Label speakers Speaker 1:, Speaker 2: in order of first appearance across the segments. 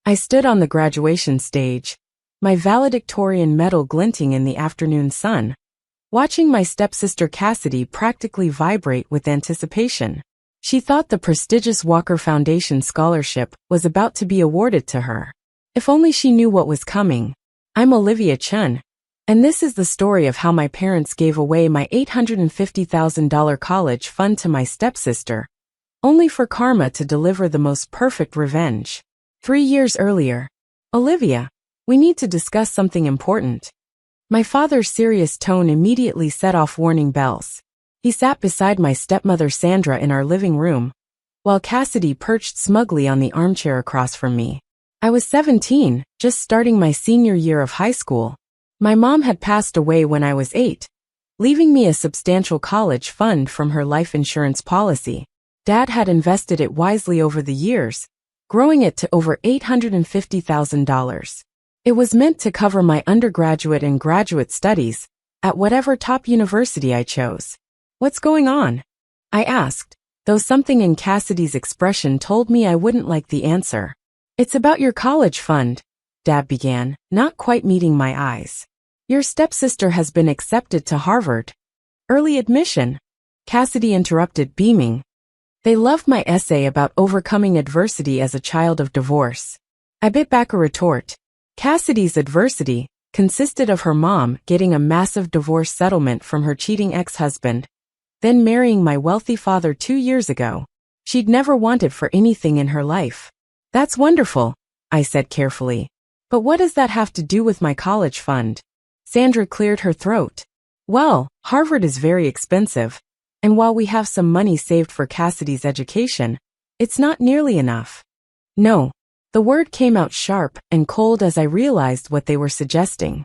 Speaker 1: I stood on the graduation stage, my valedictorian medal glinting in the afternoon sun, watching my stepsister Cassidy practically vibrate with anticipation. She thought the prestigious Walker Foundation scholarship was about to be awarded to her. If only she knew what was coming. I'm Olivia Chen, and this is the story of how my parents gave away my $850,000 college fund to my stepsister, only for karma to deliver the most perfect revenge. 3 years earlier. Olivia, we need to discuss something important. My father's serious tone immediately set off warning bells. He sat beside my stepmother Sandra in our living room, while Cassidy perched smugly on the armchair across from me. I was 17, just starting my senior year of high school. My mom had passed away when I was 8, leaving me a substantial college fund from her life insurance policy. Dad had invested it wisely over the years, growing it to over $850,000. It was meant to cover my undergraduate and graduate studies at whatever top university I chose. "What's going on?" I asked, though something in Cassidy's expression told me I wouldn't like the answer. "It's about your college fund," Dad began, not quite meeting my eyes. "Your stepsister has been accepted to Harvard." "Early admission," Cassidy interrupted, beaming. They loved my essay about overcoming adversity as a child of divorce. I bit back a retort. Cassidy's adversity consisted of her mom getting a massive divorce settlement from her cheating ex-husband, then marrying my wealthy father 2 years ago. She'd never wanted for anything in her life. "That's wonderful," I said carefully. "But what does that have to do with my college fund?" Sandra cleared her throat. "Well, Harvard is very expensive, and while we have some money saved for Cassidy's education, it's not nearly enough." "No." The word came out sharp and cold as I realized what they were suggesting.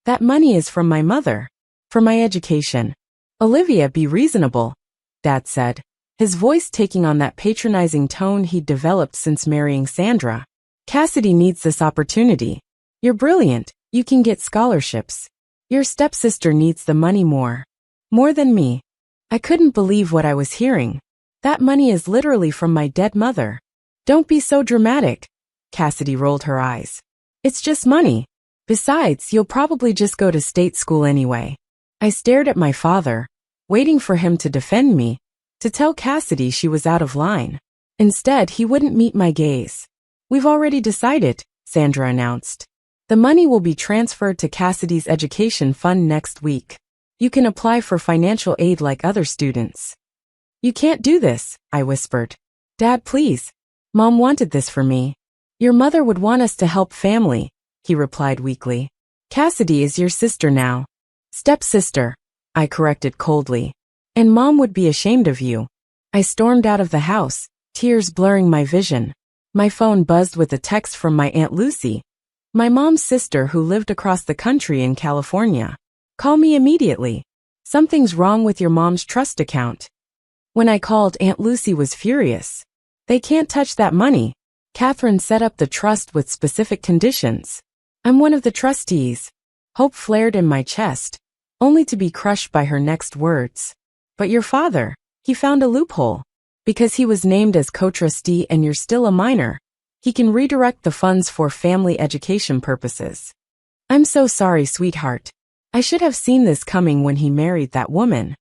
Speaker 1: "That money is from my mother. For my education." "Olivia, be reasonable," Dad said, his voice taking on that patronizing tone he'd developed since marrying Sandra. "Cassidy needs this opportunity. You're brilliant, you can get scholarships. Your stepsister needs the money more than me." I couldn't believe what I was hearing. "That money is literally from my dead mother." "Don't be so dramatic," Cassidy rolled her eyes. "It's just money. Besides, you'll probably just go to state school anyway." I stared at my father, waiting for him to defend me, to tell Cassidy she was out of line. Instead, he wouldn't meet my gaze. "We've already decided," Sandra announced. "The money will be transferred to Cassidy's education fund next week. You can apply for financial aid like other students." "You can't do this," I whispered. "Dad, please. Mom wanted this for me." "Your mother would want us to help family," he replied weakly. "Cassidy is your sister now." "Stepsister," I corrected coldly. "And Mom would be ashamed of you." I stormed out of the house, tears blurring my vision. My phone buzzed with a text from my Aunt Lucy, my mom's sister who lived across the country in California. "Call me immediately. Something's wrong with your mom's trust account." When I called, Aunt Lucy was furious. "They can't touch that money. Catherine set up the trust with specific conditions. I'm one of the trustees." Hope flared in my chest, only to be crushed by her next words. "But your father, he found a loophole. Because he was named as co-trustee and you're still a minor, he can redirect the funds for family education purposes." "I'm so sorry, sweetheart. I should have seen this coming when he married that woman."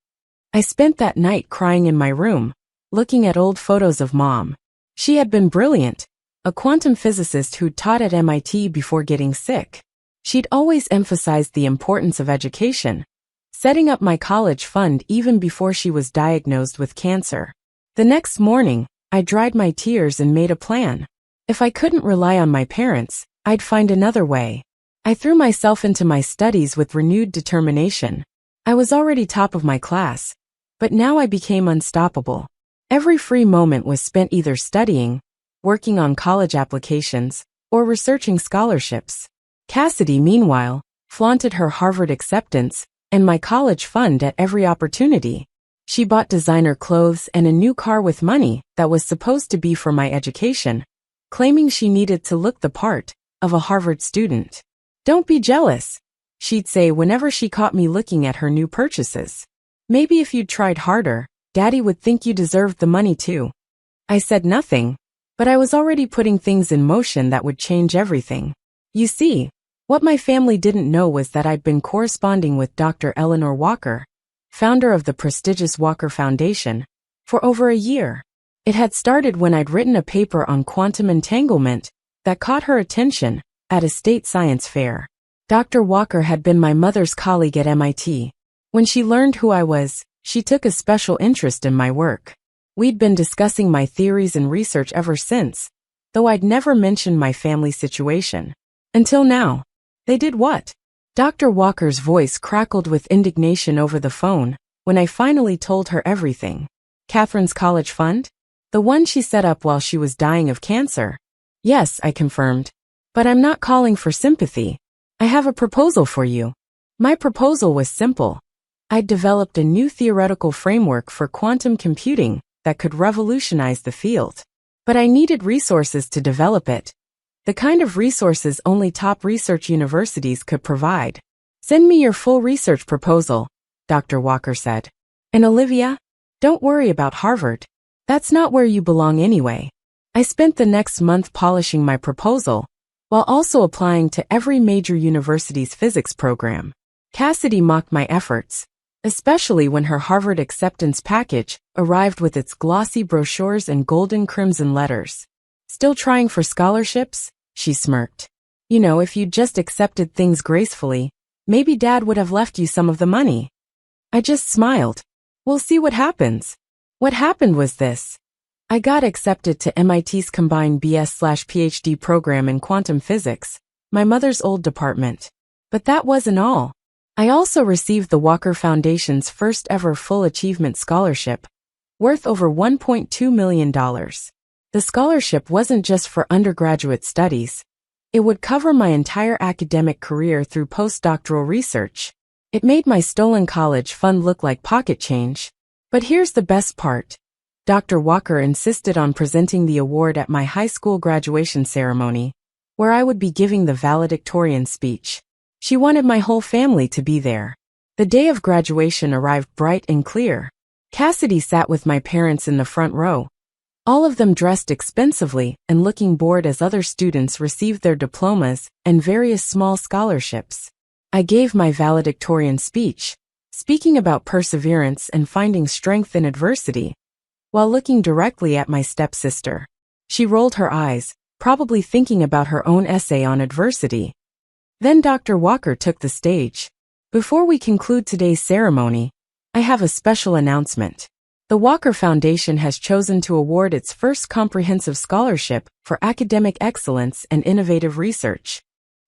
Speaker 1: I spent that night crying in my room, looking at old photos of Mom. She had been brilliant, a quantum physicist who'd taught at MIT before getting sick. She'd always emphasized the importance of education, setting up my college fund even before she was diagnosed with cancer. The next morning, I dried my tears and made a plan. If I couldn't rely on my parents, I'd find another way. I threw myself into my studies with renewed determination. I was already top of my class, but now I became unstoppable. Every free moment was spent either studying, working on college applications, or researching scholarships. Cassidy, meanwhile, flaunted her Harvard acceptance and my college fund at every opportunity. She bought designer clothes and a new car with money that was supposed to be for my education, claiming she needed to look the part of a Harvard student. "Don't be jealous," she'd say whenever she caught me looking at her new purchases. "Maybe if you'd tried harder, Daddy would think you deserved the money too." I said nothing, But I was already putting things in motion that would change everything. You see, what my family didn't know was that I'd been corresponding with Dr. Eleanor Walker, founder of the prestigious Walker Foundation, for over a year. It had started when I'd written a paper on quantum entanglement that caught her attention at a state science fair. Dr. Walker had been my mother's colleague at MIT. When she learned who I was, she took a special interest in my work. We'd been discussing my theories and research ever since, though I'd never mentioned my family situation. Until now. They did what? Dr. Walker's voice crackled with indignation over the phone when I finally told her everything. Catherine's college fund? The one she set up while she was dying of cancer. Yes, I confirmed. But I'm not calling for sympathy. I have a proposal for you. My proposal was simple. I'd developed a new theoretical framework for quantum computing that could revolutionize the field. But I needed resources to develop it. The kind of resources only top research universities could provide. Send me your full research proposal, Dr. Walker said. And Olivia, don't worry about Harvard. That's not where you belong anyway. I spent the next month polishing my proposal, while also applying to every major university's physics program. Cassidy mocked my efforts, especially when her Harvard acceptance package arrived with its glossy brochures and golden crimson letters. Still trying for scholarships? She smirked. You know, if you'd just accepted things gracefully, maybe Dad would have left you some of the money. I just smiled. We'll see what happens. What happened was this. I got accepted to MIT's combined BS/PhD program in quantum physics, my mother's old department. But that wasn't all. I also received the Walker Foundation's first ever full achievement scholarship, worth over $1.2 million. The scholarship wasn't just for undergraduate studies. It would cover my entire academic career through postdoctoral research. It made my stolen college fund look like pocket change. But here's the best part. Dr. Walker insisted on presenting the award at my high school graduation ceremony, where I would be giving the valedictorian speech. She wanted my whole family to be there. The day of graduation arrived bright and clear. Cassidy sat with my parents in the front row, all of them dressed expensively and looking bored as other students received their diplomas and various small scholarships. I gave my valedictorian speech, speaking about perseverance and finding strength in adversity, while looking directly at my stepsister. She rolled her eyes, probably thinking about her own essay on adversity. Then Dr. Walker took the stage. Before we conclude today's ceremony, I have a special announcement. The Walker Foundation has chosen to award its first comprehensive scholarship for academic excellence and innovative research.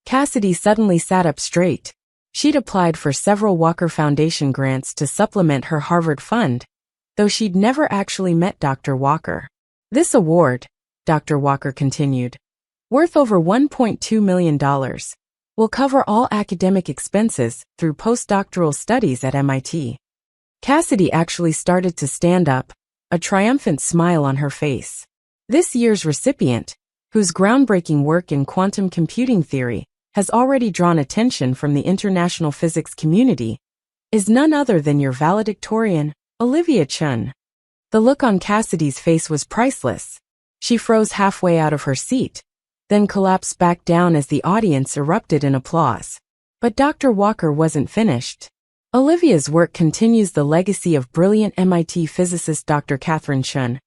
Speaker 1: Cassidy suddenly sat up straight. She'd applied for several Walker Foundation grants to supplement her Harvard fund, though she'd never actually met Dr. Walker. This award, Dr. Walker continued, worth over $1.2 million, will cover all academic expenses through postdoctoral studies at MIT. Cassidy actually started to stand up, a triumphant smile on her face. This year's recipient, whose groundbreaking work in quantum computing theory has already drawn attention from the international physics community, is none other than your valedictorian, Olivia Chen. The look on Cassidy's face was priceless. She froze halfway out of her seat, then collapsed back down as the audience erupted in applause. But Dr. Walker wasn't finished. Olivia's work continues the legacy of brilliant MIT physicist Dr. Catherine Chen,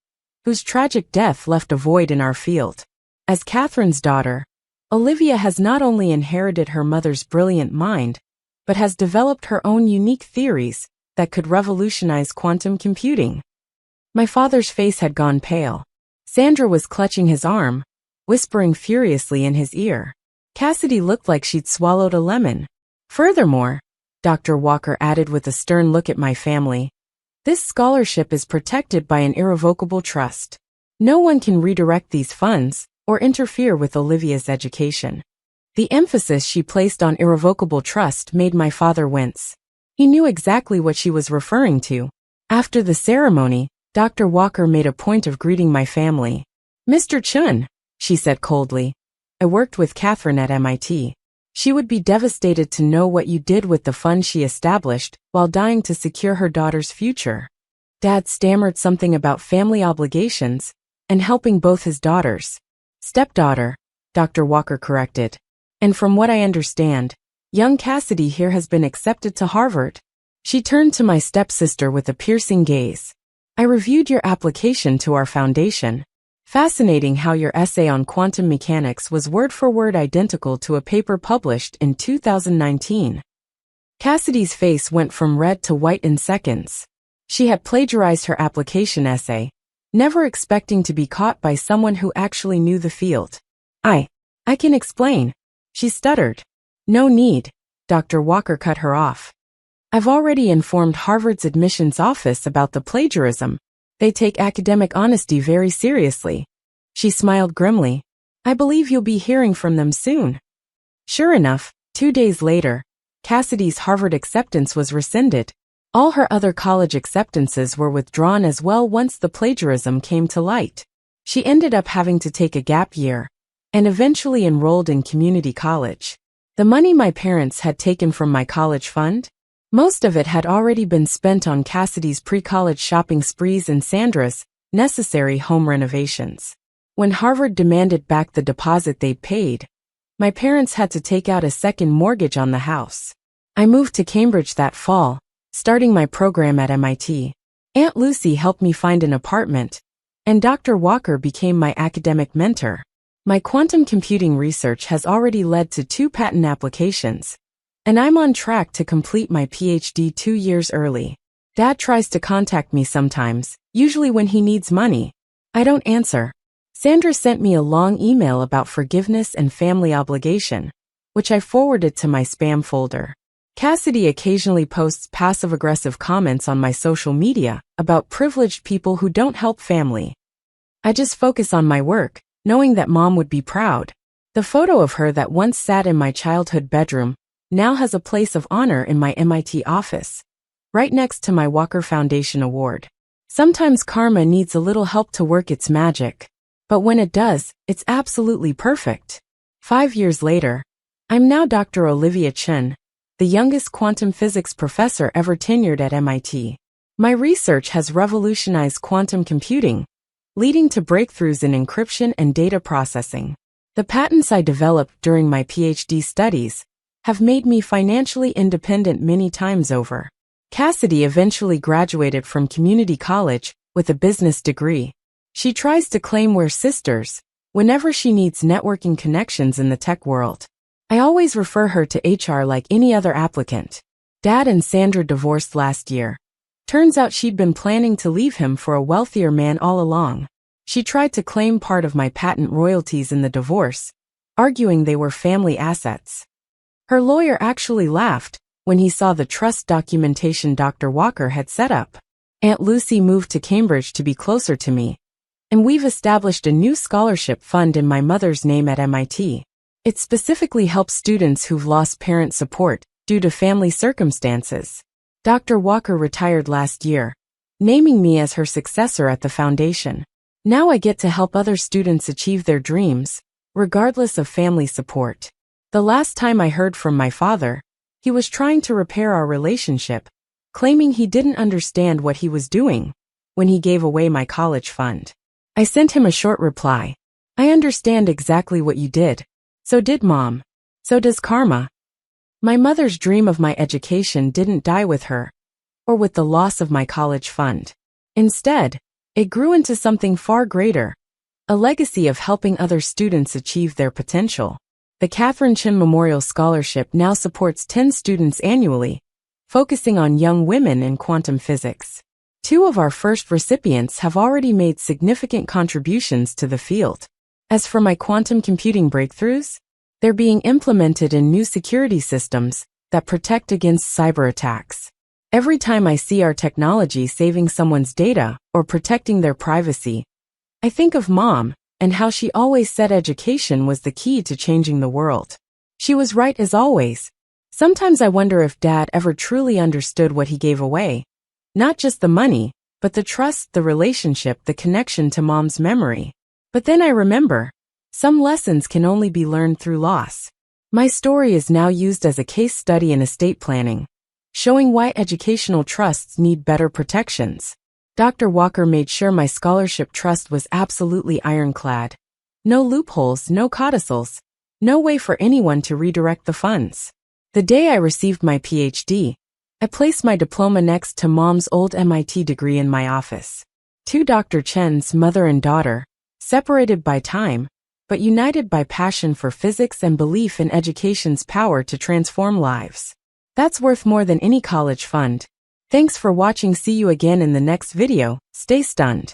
Speaker 1: whose tragic death left a void in our field. As Catherine's daughter, Olivia has not only inherited her mother's brilliant mind, but has developed her own unique theories that could revolutionize quantum computing. My father's face had gone pale. Sandra was clutching his arm, whispering furiously in his ear. Cassidy looked like she'd swallowed a lemon. Furthermore, Dr. Walker added with a stern look at my family, this scholarship is protected by an irrevocable trust. No one can redirect these funds or interfere with Olivia's education. The emphasis she placed on irrevocable trust made my father wince. He knew exactly what she was referring to. After the ceremony, Dr. Walker made a point of greeting my family. Mr. Chen, she said coldly, I worked with Catherine at MIT. She would be devastated to know what you did with the fund she established while dying to secure her daughter's future. Dad stammered something about family obligations, and helping both his daughters. Stepdaughter, Dr. Walker corrected. And from what I understand, young Cassidy here has been accepted to Harvard. She turned to my stepsister with a piercing gaze. I reviewed your application to our foundation. Fascinating how your essay on quantum mechanics was word for word identical to a paper published in 2019. Cassidy's face went from red to white in seconds. She had plagiarized her application essay, never expecting to be caught by someone who actually knew the field. I can explain, she stuttered. No need, Dr. Walker cut her off. I've already informed Harvard's admissions office about the plagiarism. They take academic honesty very seriously. She smiled grimly. I believe you'll be hearing from them soon. Sure enough, 2 days later, Cassidy's Harvard acceptance was rescinded. All her other college acceptances were withdrawn as well once the plagiarism came to light. She ended up having to take a gap year, and eventually enrolled in community college. The money my parents had taken from my college fund, most of it had already been spent on Cassidy's pre-college shopping sprees and Sandra's necessary home renovations. When Harvard demanded back the deposit they'd paid, my parents had to take out a second mortgage on the house. I moved to Cambridge that fall, starting my program at MIT. Aunt Lucy helped me find an apartment, and Dr. Walker became my academic mentor. My quantum computing research has already led to 2 patent applications, and I'm on track to complete my PhD 2 years early. Dad tries to contact me sometimes, usually when he needs money. I don't answer. Sandra sent me a long email about forgiveness and family obligation, which I forwarded to my spam folder. Cassidy occasionally posts passive-aggressive comments on my social media about privileged people who don't help family. I just focus on my work, knowing that Mom would be proud. The photo of her that once sat in my childhood bedroom now has a place of honor in my MIT office, right next to my Walker Foundation award. Sometimes karma needs a little help to work its magic, but when it does, it's absolutely perfect. 5 years later, I'm now Dr. Olivia Chen, the youngest quantum physics professor ever tenured at MIT. My research has revolutionized quantum computing, leading to breakthroughs in encryption and data processing. The patents I developed during my PhD studies have made me financially independent many times over. Cassidy eventually graduated from community college with a business degree. She tries to claim we're sisters whenever she needs networking connections in the tech world. I always refer her to HR like any other applicant. Dad and Sandra divorced last year. Turns out she'd been planning to leave him for a wealthier man all along. She tried to claim part of my patent royalties in the divorce, arguing they were family assets. Her lawyer actually laughed when he saw the trust documentation Dr. Walker had set up. Aunt Lucy moved to Cambridge to be closer to me, and we've established a new scholarship fund in my mother's name at MIT. It specifically helps students who've lost parent support due to family circumstances. Dr. Walker retired last year, naming me as her successor at the foundation. Now I get to help other students achieve their dreams, regardless of family support. The last time I heard from my father, he was trying to repair our relationship, claiming he didn't understand what he was doing when he gave away my college fund. I sent him a short reply. I understand exactly what you did. So did Mom. So does karma. My mother's dream of my education didn't die with her, or with the loss of my college fund. Instead, it grew into something far greater, a legacy of helping other students achieve their potential. The Catherine Chin Memorial Scholarship now supports 10 students annually, focusing on young women in quantum physics. 2 of our first recipients have already made significant contributions to the field. As for my quantum computing breakthroughs, they're being implemented in new security systems that protect against cyber attacks. Every time I see our technology saving someone's data or protecting their privacy, I think of Mom and how she always said education was the key to changing the world. She was right as always. Sometimes I wonder if Dad ever truly understood what he gave away. Not just the money, but the trust, the relationship, the connection to Mom's memory. But then I remember, some lessons can only be learned through loss. My story is now used as a case study in estate planning, showing why educational trusts need better protections. Dr. Walker made sure my scholarship trust was absolutely ironclad. No loopholes, no codicils. No way for anyone to redirect the funds. The day I received my PhD, I placed my diploma next to Mom's old MIT degree in my office. To Dr. Chen's mother and daughter, separated by time, but united by passion for physics and belief in education's power to transform lives. That's worth more than any college fund. Thanks for watching. See you again in the next video. Stay stunned.